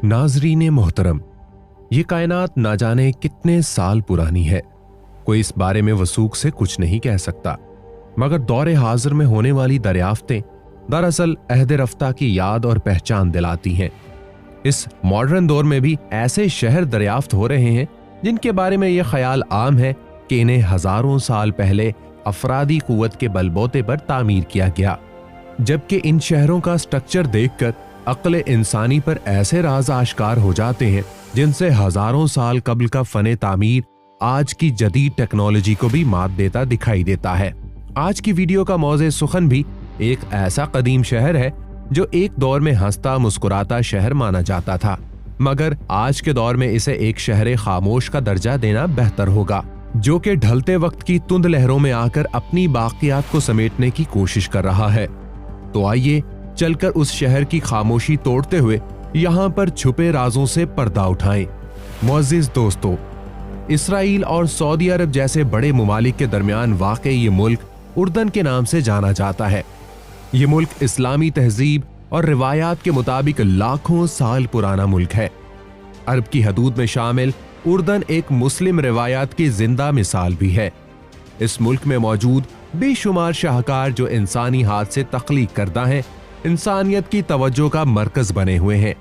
नाजरीन मोहतरम, ये कायनात ना जाने कितने साल पुरानी है। कोई इस बारे में वसूख से कुछ नहीं कह सकता, मगर दौरे हाजिर में होने वाली दरियाफ्तें दरअसल अहद रफ्ता की याद और पहचान दिलाती हैं। इस मॉडर्न दौर में भी ऐसे शहर दरियाफ्त हो रहे हैं जिनके बारे में यह ख्याल आम है कि इन्हें हजारों साल पहले अफरादी कुव्वत के बलबूते पर तामीर किया गया, जबकि इन शहरों का स्ट्रक्चर देखकर अक्ल इंसानी पर ऐसे राज आश्कार हो जाते हैं जिनसे हजारों साल कबल का फने तामीर आज की जदीद टेक्नोलॉजी को भी मात देता दिखाई देता है। आज की वीडियो का मौज़े सुखन भी एक ऐसा कदीम शहर है जो एक दौर में हंसता मुस्कुराता शहर माना जाता था, मगर आज के दौर में इसे एक शहर खामोश का दर्जा देना बेहतर होगा, जो कि ढलते वक्त की तुंद लहरों में आकर अपनी बाकियात को समेटने की कोशिश कर रहा है। तो आइए चलकर उस शहर की खामोशी तोड़ते हुए यहाँ पर छुपे राजों से पर्दा उठाएं। मुअज़्ज़िज़ दोस्तों, इसराइल और सऊदी अरब जैसे बड़े मुमालिक के दरमियान वाक़ई ये मुल्क उर्दन के नाम से जाना जाता है। ये मुल्क इस्लामी तहजीब और रिवायात के मुताबिक लाखों साल पुराना मुल्क है। अरब की हदूद में शामिल उर्दन एक मुस्लिम रिवायात की जिंदा मिसाल भी है। इस मुल्क में मौजूद बेशुमार शाहकार जो इंसानी हाथ से तख्लीक करदा हैं, इंसानियत की तवज्जो का मरकज बने हुए हैं।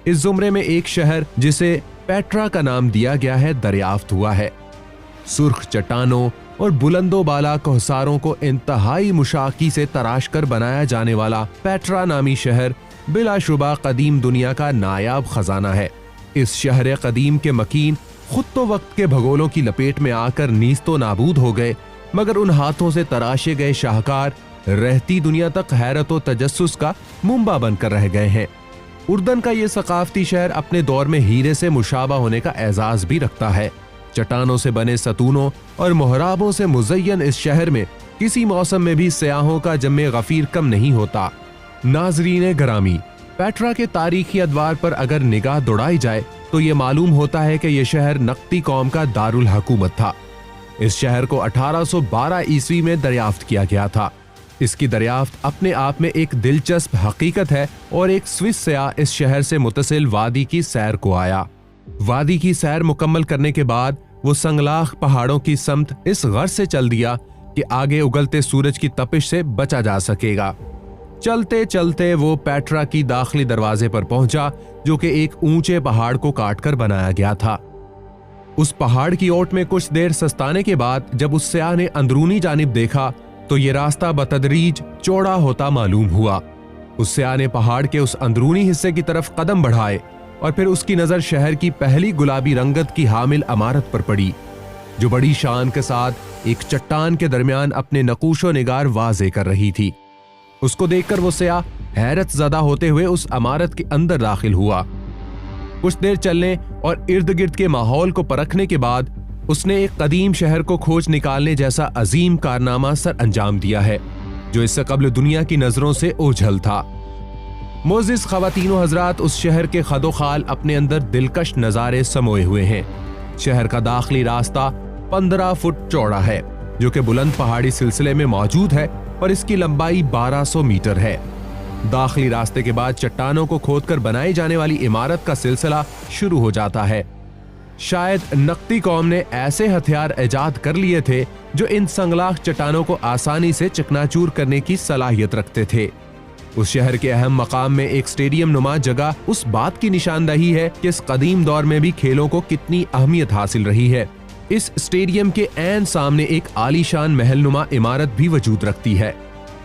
इस जुमरे में एक शहर जिसे पेट्रा का नाम दिया गया है दरियाफ्त हुआ है। सुर्ख चट्टानों और बुलंदो बाला कोहसारों को इंतहाई मुशाकी से तराश कर बनाया जाने वाला पेट्रा नामी शहर बिलाशुबा कदीम दुनिया का नायाब खजाना है। इस शहर कदीम के मकीन खुद तो वक्त के भगोलों की लपेट में आकर नीस्तो नाबूद हो गए, मगर उन हाथों से तराशे गए शाहकार रहती दुनिया तक हैरत और तजस्सुस का मुंबा बनकर रह गए हैं। उर्दन का ये सकाफती शहर अपने दौर में हीरे से मुशाबा होने का एजाज भी रखता है। चट्टानों से बने सतूनों और मोहराबों से मुज़य्यन इस शहर में किसी मौसम में भी सयाहों का जम्मे गफीर कम नहीं होता। नाजरीन ग्रामी, पेट्रा के तारीखी अदवार पर अगर निगाह दौड़ाई जाए तो ये मालूम होता है कि यह शहर नक्ती कौम का दारुल हुकूमत था। इस शहर को 1812 ईस्वी में दरियाफ्त किया गया था। इसकी दरियाफ्त अपने आप में एक दिलचस्प हकीकत है और एक स्विस सयाह इस शहर से मुतसिल वादी की सैर को आया। वादी की सैर मुकम्मल करने के बाद वो संगलाख पहाड़ों की समत इस गर्ज से चल दिया कि आगे उगलते सूरज की तपिश से बचा जा सकेगा। चलते चलते वो पेट्रा की दाखिली दरवाजे पर पहुंचा, जो कि एक ऊंचे पहाड़ को काटकर बनाया गया था। उस पहाड़ की ओट में कुछ देर सस्ताने के बाद जब उस सयाह ने अंदरूनी जानिब देखा तो ये रास्ता बतदरीज चौड़ा होता मालूम हुआ। उस सयाह ने पहाड़ के उस अंदरूनी हिस्से की तरफ कदम बढ़ाए और फिर उसकी नजर शहर की पहली गुलाबी रंगत की हामिल इमारत पर पड़ी, जो बड़ी शान के साथ एक चट्टान के दरमियान अपने नकूशो निगार वाज़े कर रही थी। उसको देखकर वो सयाह हैरत ज़दा होते हुए उस इमारत के अंदर दाखिल हुआ। कुछ देर चलने और इर्द गिर्द के माहौल को परखने के बाद उसने एक कदीम शहर को खोज निकालने जैसा अजीम कारनामा सर अंजाम दिया है, जो इससे कबल दुनिया की नजरों से ओझल था। मोअज़्ज़िज़ ख़वातीनो हज़रात, उस शहर के खदो खाल अपने अंदर दिलकश नज़ारे समोए हुए हैं। शहर का दाखिली रास्ता 15 फुट चौड़ा है, जो कि बुलंद पहाड़ी सिलसिले में मौजूद है और इसकी लंबाई 1200 मीटर है। दाखिली रास्ते के बाद चट्टानों को खोदकर बनाई जाने वाली इमारत का सिलसिला शुरू हो जाता है। शायद नक्ती कौम ने ऐसे हथियार ईजाद कर लिए थे जो इन संगलाख चट्टानों को आसानी से चकनाचूर करने की सलाहियत रखते थे। उस शहर के अहम मकाम में एक स्टेडियम नुमा जगह उस बात की निशानदही है कि इस कदीम दौर में भी खेलों को कितनी अहमियत हासिल रही है। इस स्टेडियम के ऐन सामने एक आलीशान महल नुमा इमारत भी वजूद रखती है।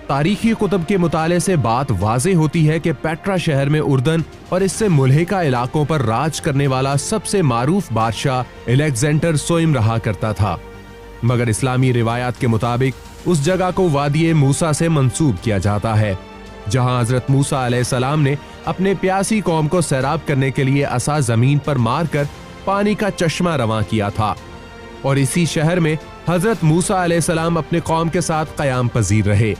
तारीखी कुतुब के मुताले से बात वाज़े होती है कि पेट्रा शहर में उर्दन और इससे मुल्हिका इलाकों पर राज करने वाला सबसे मारूफ बादशाह अलेक्जेंडर सोइम रहा करता था, मगर इस्लामी रिवायात के मुताबिक उस जगह को वादी मूसा से मंसूब किया जाता है, जहां हजरत मूसा अलैहिस्सलाम ने अपने प्यासी कौम को सैराब करने के लिए असा जमीन पर मारकर पानी का चश्मा रवां किया था। और इसी शहर में हजरत मूसा अलैहिस्सलाम अपने कौम के साथ कयाम पजीर रहे।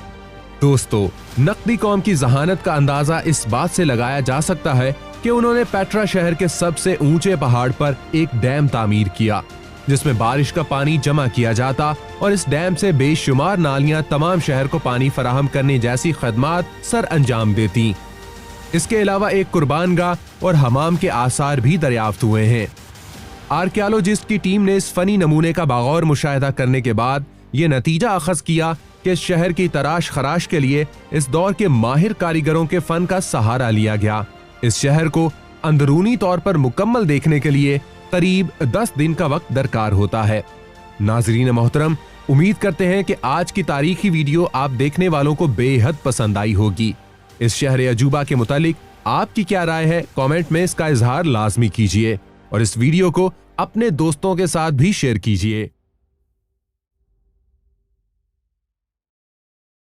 दोस्तों, नक्दी कौम की जहानत का अंदाजा इस बात से लगाया जा सकता है कि उन्होंने पेट्रा शहर के सबसे ऊंचे पहाड़ पर एक डैम तामीर किया, जिसमें बारिश का पानी जमा किया जाता और इस डैम से बेशुमार नालियां तमाम शहर को पानी फराहम करने जैसी खदमात सर अंजाम देती। इसके अलावा एक कुर्बानगाह और हमाम के आसार भी दरियाफ्त हुए हैं। आर्कियोलॉजिस्ट की टीम ने इस फनी नमूने का बागौर मुशाहिदा करने के बाद ये नतीजा अखज़ किया कि इस शहर की तराश खराश के लिए इस दौर के माहिर कारीगरों के फन का सहारा लिया गया। इस शहर को अंदरूनी तौर पर मुकम्मल देखने के लिए करीब 10 दिन का वक्त दरकार होता है। नाजरीन मोहतरम, उम्मीद करते हैं कि आज की तारीखी वीडियो आप देखने वालों को बेहद पसंद आई होगी। इस शहर अजूबा के मुतालिक आपकी क्या राय है, कमेंट में इसका इजहार लाजमी कीजिए और इस वीडियो को अपने दोस्तों के साथ भी शेयर कीजिए।